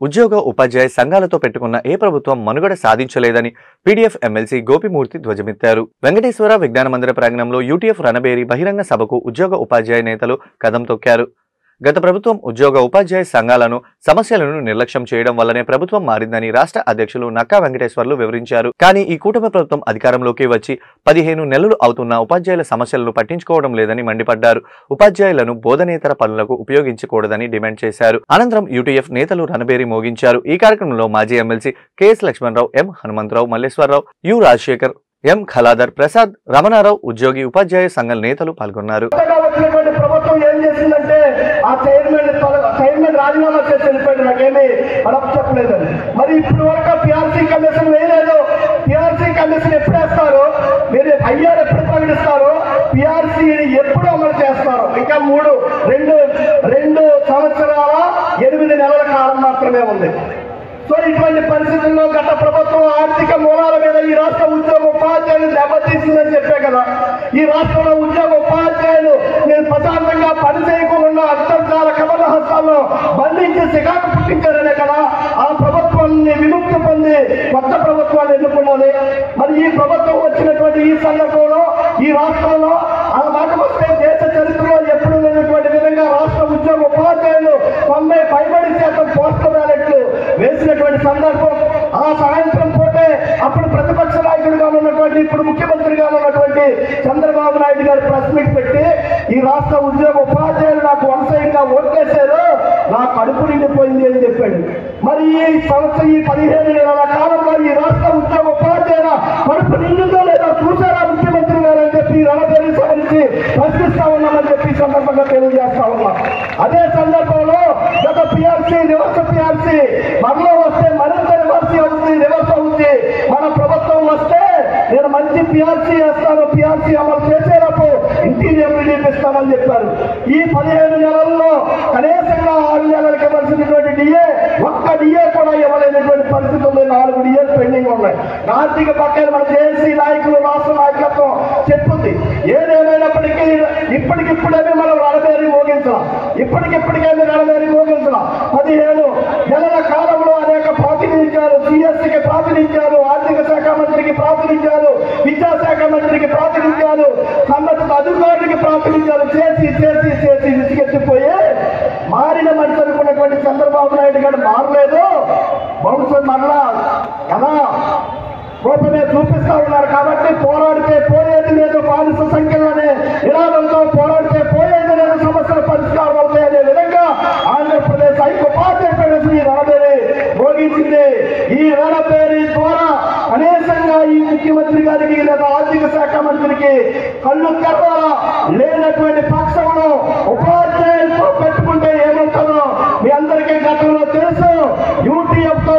ఉద్యోగ ఉపాధ్యాయ సంఘాలతో పెట్టుకున్న ఏ ప్రభుత్వం మనుగడ సాధించలేదని పీడీఎఫ్ ఎమ్మెల్సీ గోపిమూర్తి ధ్వజమెత్తారు. వెంకటేశ్వర విజ్ఞాన మందిర ప్రాంగణంలో యూటీఎఫ్ రణబేరి బహిరంగ సభకు ఉద్యోగ ఉపాధ్యాయ నేతలు కదం తొక్కారు. గత ప్రభుత్వం ఉద్యోగ ఉపాధ్యాయ సంఘాలను సమస్యలను నిర్లక్ష్యం చేయడం వల్లనే ప్రభుత్వం మారిందని రాష్ట్ర అధ్యక్షులు నక్కా వెంకటేశ్వర్లు వివరించారు. కానీ ఈ కూటమి ప్రభుత్వం అధికారంలోకి వచ్చి 15 నెలలు అవుతున్న ఉపాధ్యాయుల సమస్యలను పట్టించుకోవడం లేదని మండిపడ్డారు. ఉపాధ్యాయులను బోధనేతర పనులకు ఉపయోగించకూడదని డిమాండ్ చేశారు. అనంతరం యూటీఎఫ్ నేతలు రణబేరి మోగించారు. ఈ కార్యక్రమంలో మాజీ MLC K S Lakshmanarao, M Hanumantharao, Malleswararao, U Rajasekhar, M Khaladar Prasad, Ramanarao, ఉద్యోగి ఉపాధ్యాయ సంఘాల నేతలు పాల్గొన్నారు. ప్రభుత్వం ఏం చేసిందంటే ఆ చైర్మన్ రాజీనామా చేసి వెళ్ళిపోయింది. నాకేమీ అడప్ చెప్పలేదని. మరి ఇప్పుడు వరకు పిఆర్సీ కమిషన్ వేయలేదు. పిఆర్సీ కమిషన్ ఎప్పుడు వేస్తారు? మీరు ఐఆర్ ఎప్పుడు ప్రకటిస్తారు? పిఆర్సీని ఎప్పుడు అమలు చేస్తారు? ఇంకా 2 సంవత్సరాల 8 నెలల కాలం మాత్రమే ఉంది. సో ఇటువంటి పరిస్థితుల్లో గత ప్రభుత్వం ఆర్థిక మూలాల మీద ఈ రాష్ట్ర ఉద్యోగ ఉపాధ్యాయులు దెబ్బతీసిందని చెప్పే కదా. ఈ రాష్ట్రంలో ఉద్యోగ ఉపాధ్యాయులు నేను ప్రశాంతంగా పని చేయకుండా అంతర్జాల కమల హస్తాల్లో బంధించి సిగాకు పుట్టించారనే కదా ఆ ప్రభుత్వాన్ని విముక్తి పొంది కొత్త ప్రభుత్వాన్ని ఎన్నుకున్నది. మరి ఈ ప్రభుత్వం వచ్చినటువంటి ఈ సందర్భంలో ఈ రాష్ట్రంలో ఆ మాట వస్తే దేశ చరిత్రలో ఎప్పుడు లేనటువంటి విధంగా రాష్ట్ర ఉద్యోగ ఉపాధ్యాయులు 90% పోస్టల్ బ్యాలెట్లు వేసినటువంటి సందర్భం. ఆ సాయంత్రం పూటే అప్పుడు ప్రతిపక్ష నాయకుడిగా ఉన్నటువంటి ఇప్పుడు ముఖ్యమంత్రిగా ఉన్నటువంటి చంద్రబాబు నాయుడు గారు ప్రెస్ మీట్ పెట్టి ఈ రాష్ట్ర ఉద్యోగ ఉపాధ్యాయులు నాకు వంశయంగా ఓట్లేశారు, నా కడుపు నిండిపోయింది అని చెప్పాడు. మరి ఈ 15 నెలల కాలంలో ఈ రాష్ట్ర ఉద్యోగ ఉపాధ్యాయుల కడుపు నిండుతో లేదా చూసారా ముఖ్యమంత్రి గారు అని చెప్పి రణబేరి సభరించి ప్రశ్నిస్తా ఉన్నామని చెప్పి సందర్భంగా తెలియజేస్తా ఉన్నాం. అదే సందర్భంలో గత పిఆర్సీ రివర్స్ పిఆర్సీ మనలో వస్తే మరింత రివర్స్ అవుతుంది. మన ప్రభుత్వం వస్తే నేను మంచి పిఆర్సీ వేస్తాను, పిఆర్సీ అమలు చేసేటప్పుడు ఇంటీరియర్ రిలీఫ్ ఇస్తానని చెప్పారు. ఈ 15 నెలల్లో కనీసంగా 6 నెలలకు ఇవ్వాల్సినటువంటి డిఏ ఒక్క డిఏ కూడా ఇవ్వలేనటువంటి పరిస్థితి ఉంది. 4 డిఏలు పెండింగ్ ఉన్నాయి. ఆర్థిక పక్కన మన జేఏసీ నాయకులు రాష్ట్ర నాయకత్వం చెప్తుంది. ఏదేమైనప్పటికీ ఇప్పటికిప్పుడేమీ మనం రణబేరి మోగించాం. ఇప్పటికిప్పటికేమీ రణబేరి మోగించాం. 15 నెలల కాలంలో అనేక ప్రాతినిధ్యాలు, సిఎస్సికి ప్రాతినిధ్యాలు, ఆర్థిక శాఖ మంత్రికి ప్రాతినిధ్యాలు, విద్యాశాఖ మంత్రికి ప్రాతినిధ్యాలు, సంబంధిత అధికారులకి ప్రాతినిధ్యాలు చేసి విసిగెత్తిపోయి మారిన మనిషి అనుకున్నటువంటి చంద్రబాబు నాయుడు గారు మారలేదు. భవిష్యత్ మరలా కదా రూపమే చూపిస్తా ఉన్నారు. కాబట్టి పోరాడితే పోయేది లేదు, బానిస సంఖ్యలోనే నినాదంతో పోరాడితే పోయేది లేదు, సమస్యల పరిష్కారం అవుతాయనే విధంగా ఆంధ్రప్రదేశ్ ఐక్యోపాధ్యాయ ఫెడరేషన్ ఈ రణబేరి మోగించింది. ఈ రణబేరి ద్వారా కనీసంగా ఈ ముఖ్యమంత్రి గారికి లేదా ఆర్థిక శాఖ మంత్రికి కళ్ళు తెరవాలా లేనటువంటి పక్షంలో ఉపాధ్యాయులతో పెట్టుకుంటే ఏమవుతుందో మీ అందరికీ గతంలో తెలుసు. యూటీఎఫ్ తో